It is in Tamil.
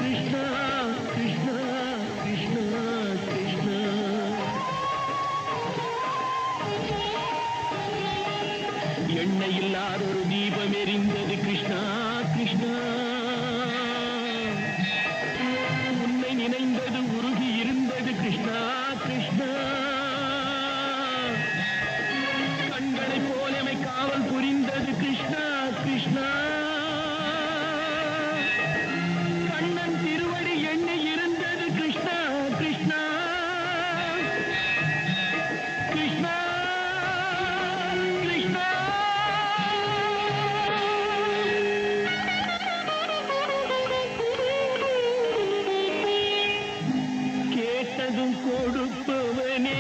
கிருஷ்ணா கிருஷ்ணா கிருஷ்ணா கிருஷ்ணா. எண்ணெய் இல்லாத ஒரு தீபம் எரிந்தது கிருஷ்ணா கிருஷ்ணா. உன்னை நினைந்தது உருகி இருந்தது கிருஷ்ணா கிருஷ்ணா. கண்களை போலமை காவல் புரிந்தது கிருஷ்ணா கிருஷ்ணா. கண்ணன் திருவடி எண்ணெய் இருந்தது கிருஷ்ணா கிருஷ்ணா கிருஷ்ணா கிருஷ்ணா. கேட்டதும் கொடுப்பவனே